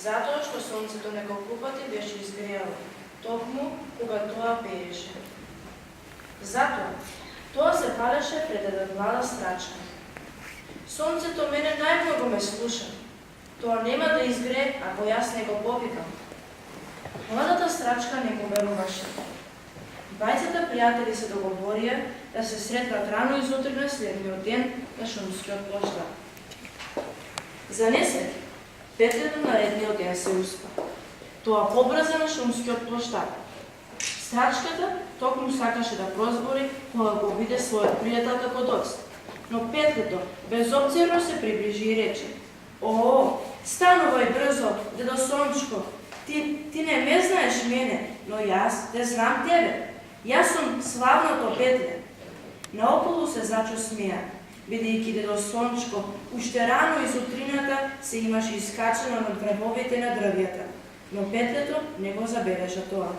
затоа што сонцето неколку пати беше изгреало, токму кога тоа пееше. Затоа, тоа се палеше пред една млада страчка. Сонцето мене најмногу ме слуша. Тоа нема да изгрее, ако јас не го повикам. Младата страчка не го веруваше. Двајцата пријатели се договорија да се сретнат рано изутрина следниот ден на шумскиот плоштад. За несреќа, петлето наредниот ден се успа. Тоа побрза на шумскиот плоштад. Страчката токму сакаше да прозбори кога го виде својот пријател како доцна. Но петлето безобцирно се приближи и рече: "О, станувај брзо, дедо Сончко, ти не ме знаеш мене, но јас те знам тебе. Јас сум славното петле." Наоколу се зачу смеа, бидејќи дедо Сончко уште рано из утрината се имаше искачено над врвовите на дрвјата, но петлето не го забележа тоа.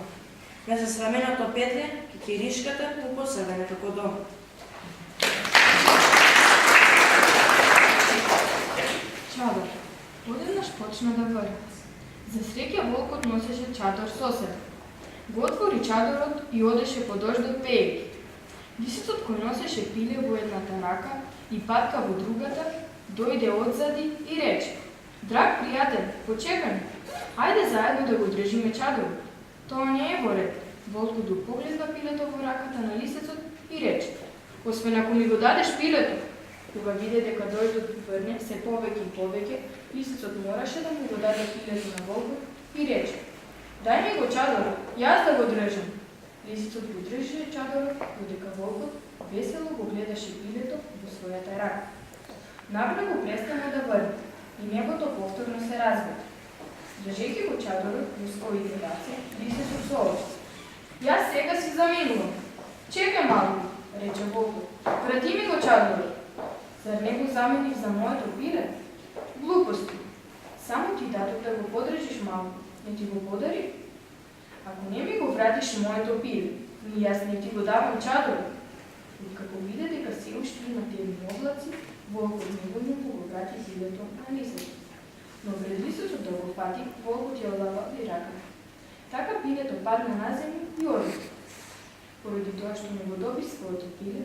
На засраменото петле, кикиришката му посадена како дом. Чадор. Одеднаш почна да врви. За среќа волкот носеше чадор со себе. Го отвори чадорот и одеше по дождот пеејќи. Лисицот кој носеше пиле во едната рака и патка во другата, дојде одзади и рече: "Драг пријател, почекај, ајде заедно да го држиме чадорот." Тоа не е во ред. Волкот го погледна пилето во раката на лисецот и рече: "Освен ако ми го дадеш пилето." Кога виде дека дождот врне се повеќе и повеќе, лисецот мораше да му го даде пилето на волкот и рече: "Дај ми го чадорот, јас да го држам." Лисецот го држеше чадорот, додека волкот весело го гледаше пилето во својата рака. Набрзо престана да врне и небото повторно се разбуди. Држејќи го чадорот во своите раце, лисецот соопшти: "Јас сега си заминувам." "Чекај малку," рече волкот. "Врати ми го чадорот." "Зар не го заменив за моето пиле?" "Глупости. Само ти дадов да го подржиш малку. Не ти го подари? Ако не ми го вратиш моето пиле, ни јас не ти го давам чадорот." Откако виде дека се уште има темни облаци, волкот неволно го врати пилето на лисецот. Но пред лисецот да го фати, волкот ја олавави раката. Така пилето падна на земја и одиде. Поради тоа што не го доби своето пиле,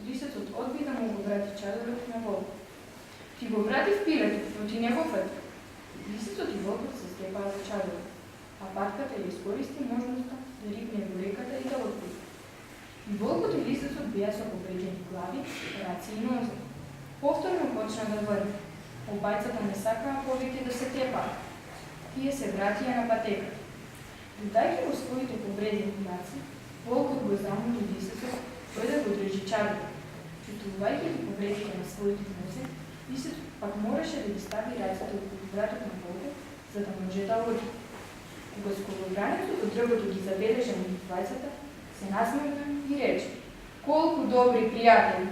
лисецот одби да му го врати чадорот на волкот. "Ти го вратив пилето, но ти не го фати." Лисецот и волкот се степаа за чадорот, а патката ја искористи можноста да рипне во реката и да отплува. И волкот и лисецот беа со повреđени глави, раци и нозе. Повторно почна да врви. Обајцата не сакаа повеќе да се тепаат. Тие се вратија на патеката. Додајќи во своите повредени раци, волкот го замоли лисецот тој да го држи чадорот. Чувствувајќи ги повредите на своите нозе, лисецот пак мораше да ги стави раците околу вратот на волкот, за да може да оди. Кога скоробрањето од дрвото ги забележа меѓу двајцата, се насмевна и рече: "Колку добри пријатели!"